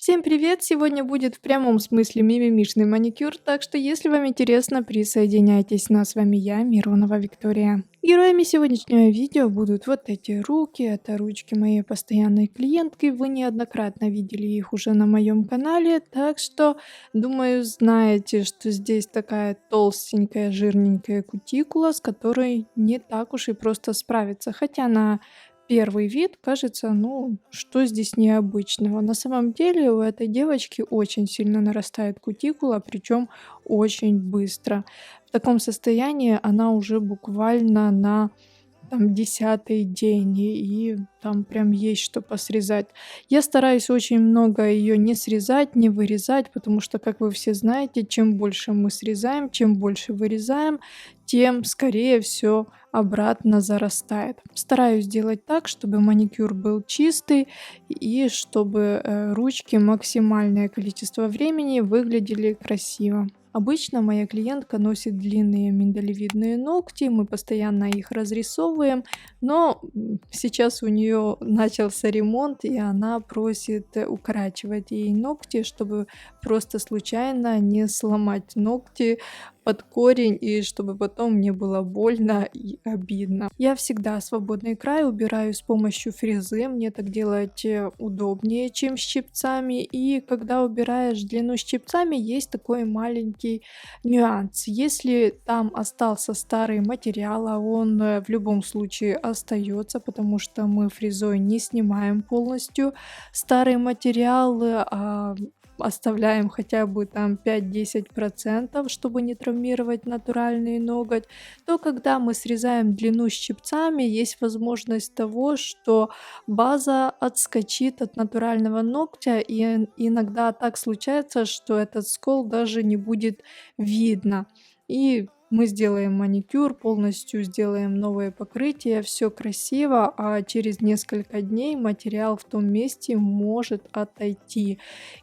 Всем привет! Сегодня будет в прямом смысле мимимишный маникюр, так что если вам интересно, присоединяйтесь. Ну а с вами я, Миронова Виктория. Героями сегодняшнего видео будут вот эти руки, это ручки моей постоянной клиентки, вы неоднократно видели их уже на моем канале, так что, думаю, знаете, что здесь такая толстенькая, жирненькая кутикула, с которой не так уж и просто справиться, хотя на первый вид кажется, ну, что здесь необычного? На самом деле у этой девочки очень сильно нарастает кутикула, причем очень быстро. В таком состоянии она уже буквально на там 10-й день, и там прям есть что посрезать. Я стараюсь очень много ее не срезать, не вырезать, потому что, как вы все знаете, чем больше мы срезаем, чем больше вырезаем, тем скорее все обратно зарастает. Стараюсь сделать так, чтобы маникюр был чистый и чтобы ручки максимальное количество времени выглядели красиво. Обычно моя клиентка носит длинные миндалевидные ногти, мы постоянно их разрисовываем, но сейчас у нее начался ремонт, и она просит укорачивать ей ногти, чтобы просто случайно не сломать ногти под корень, и чтобы потом не было больно и обидно. Я всегда свободный край убираю с помощью фрезы, мне так делать удобнее, чем щипцами, и когда убираешь длину щипцами, есть такой маленький нюанс. Если там остался старый материал, а он в любом случае остается, потому что мы фрезой не снимаем полностью старый материал, оставляем хотя бы там 5-10%, чтобы не травмировать натуральный ноготь, то когда мы срезаем длину щипцами, есть возможность того, что база отскочит от натурального ногтя, и иногда так случается, что этот скол даже не будет видно. И мы сделаем маникюр, полностью сделаем новое покрытие, все красиво, а через несколько дней материал в том месте может отойти.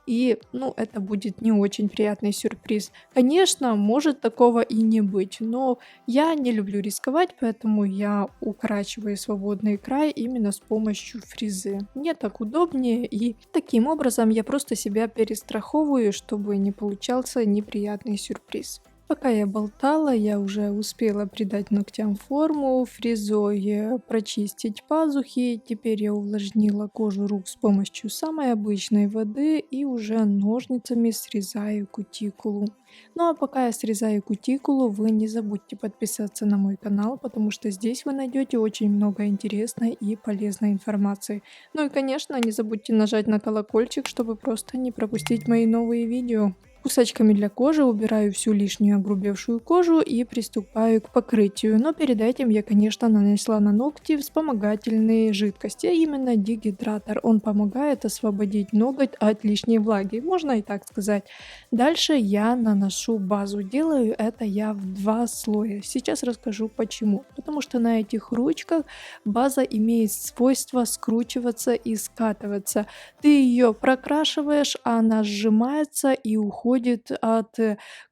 И, ну, это будет не очень приятный сюрприз. Конечно, может такого и не быть, но я не люблю рисковать, поэтому я укорачиваю свободный край именно с помощью фрезы. Мне так удобнее, и таким образом я просто себя перестраховываю, чтобы не получался неприятный сюрприз. Пока я болтала, я уже успела придать ногтям форму, фрезой прочистить пазухи. Теперь я увлажнила кожу рук с помощью самой обычной воды и уже ножницами срезаю кутикулу. Ну а пока я срезаю кутикулу, вы не забудьте подписаться на мой канал, потому что здесь вы найдете очень много интересной и полезной информации. Ну и конечно, не забудьте нажать на колокольчик, чтобы просто не пропустить мои новые видео. Кусачками для кожи убираю всю лишнюю огрубевшую кожу и приступаю к покрытию. Но перед этим я, конечно, нанесла на ногти вспомогательные жидкости, а именно дегидратор. Он помогает освободить ноготь от лишней влаги, можно и так сказать. Дальше я наношу базу. Делаю это я в 2 слоя. Сейчас расскажу почему. Потому что на этих ручках база имеет свойство скручиваться и скатываться. Ты ее прокрашиваешь, а она сжимается и уходит от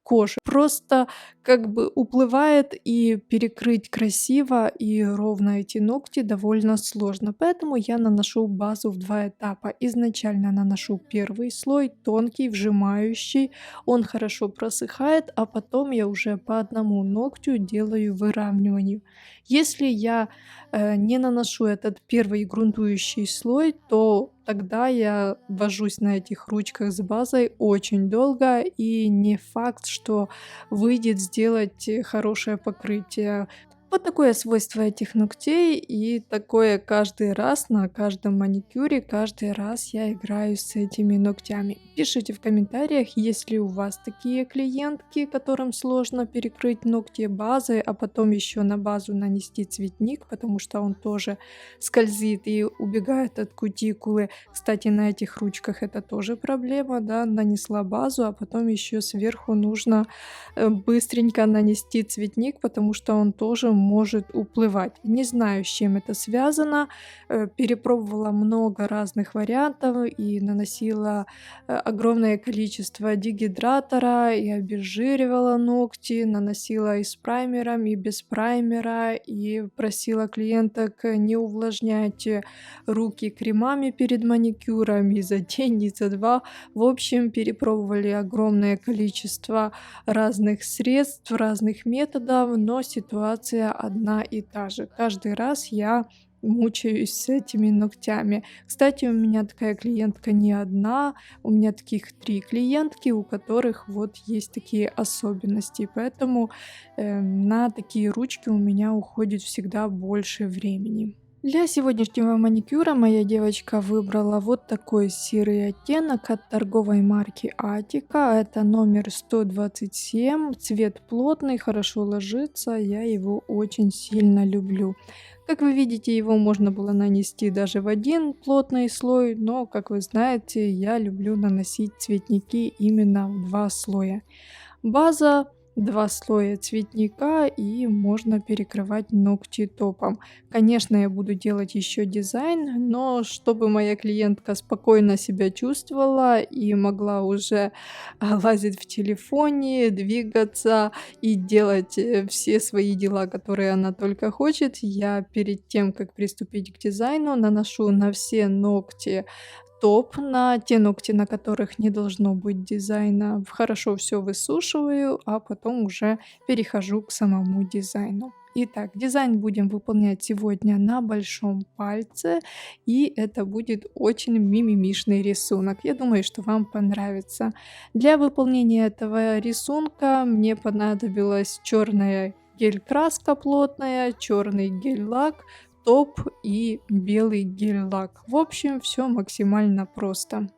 кожи. Просто как бы уплывает, и перекрыть красиво и ровно эти ногти довольно сложно. Поэтому я наношу базу в 2 этапа. Изначально наношу первый слой, тонкий, вжимающий. Он хорошо просыхает, а потом я уже по одному ногтю делаю выравнивание. Если я не наношу этот первый грунтующий слой, то тогда я вожусь на этих ручках с базой очень долго, и не факт, что выйдет сделать хорошее покрытие. Вот такое свойство этих ногтей, и такое каждый раз на каждом маникюре, каждый раз я играю с этими ногтями. Пишите в комментариях, есть ли у вас такие клиентки, которым сложно перекрыть ногти базой, а потом еще на базу нанести цветник, потому что он тоже скользит и убегает от кутикулы. Кстати, на этих ручках это тоже проблема, да, нанесла базу, а потом еще сверху нужно быстренько нанести цветник, потому что он тоже может уплывать. Не знаю, с чем это связано. Перепробовала много разных вариантов и наносила огромное количество дегидратора и обезжиривала ногти, наносила и с праймером, и без праймера, и просила клиенток не увлажнять руки кремами перед маникюром и за день, и за два. В общем, перепробовали огромное количество разных средств, разных методов, но ситуация одна и та же. Каждый раз я мучаюсь с этими ногтями. Кстати, у меня такая клиентка не одна, у меня таких 3 клиентки, у которых вот есть такие особенности, поэтому на такие ручки у меня уходит всегда больше времени. Для сегодняшнего маникюра моя девочка выбрала вот такой серый оттенок от торговой марки Атика. Это номер 127. Цвет плотный, хорошо ложится. Я его очень сильно люблю. Как вы видите, его можно было нанести даже в один плотный слой, но, как вы знаете, я люблю наносить цветники именно в 2 слоя. База, 2 слоя цветника, и можно перекрывать ногти топом. Конечно, я буду делать еще дизайн, но чтобы моя клиентка спокойно себя чувствовала и могла уже лазить в телефоне, двигаться и делать все свои дела, которые она только хочет, я перед тем, как приступить к дизайну, наношу на все ногти топ, на те ногти, на которых не должно быть дизайна. Хорошо все высушиваю, а потом уже перехожу к самому дизайну. Итак, дизайн будем выполнять сегодня на большом пальце, и это будет очень мимимишный рисунок. Я думаю, что вам понравится. Для выполнения этого рисунка мне понадобилась черная гель-краска плотная, черный гель-лак, топ и белый гель-лак. В общем, все максимально просто.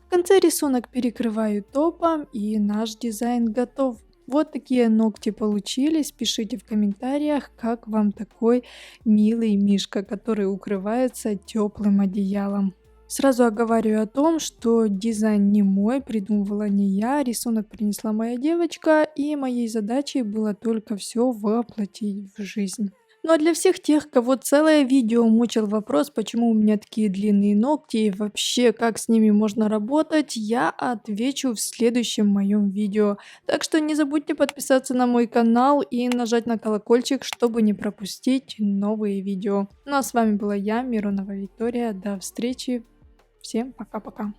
В конце рисунок перекрываю топом, и наш дизайн готов. Вот такие ногти получились. Пишите в комментариях, как вам такой милый мишка, который укрывается теплым одеялом. Сразу оговариваю о том, что дизайн не мой, придумывала не я, рисунок принесла моя девочка, и моей задачей было только все воплотить в жизнь. Ну а для всех тех, кого целое видео мучил вопрос, почему у меня такие длинные ногти и вообще как с ними можно работать, я отвечу в следующем моем видео. Так что не забудьте подписаться на мой канал и нажать на колокольчик, чтобы не пропустить новые видео. Ну а с вами была я, Миронова Виктория. До встречи. Всем пока-пока.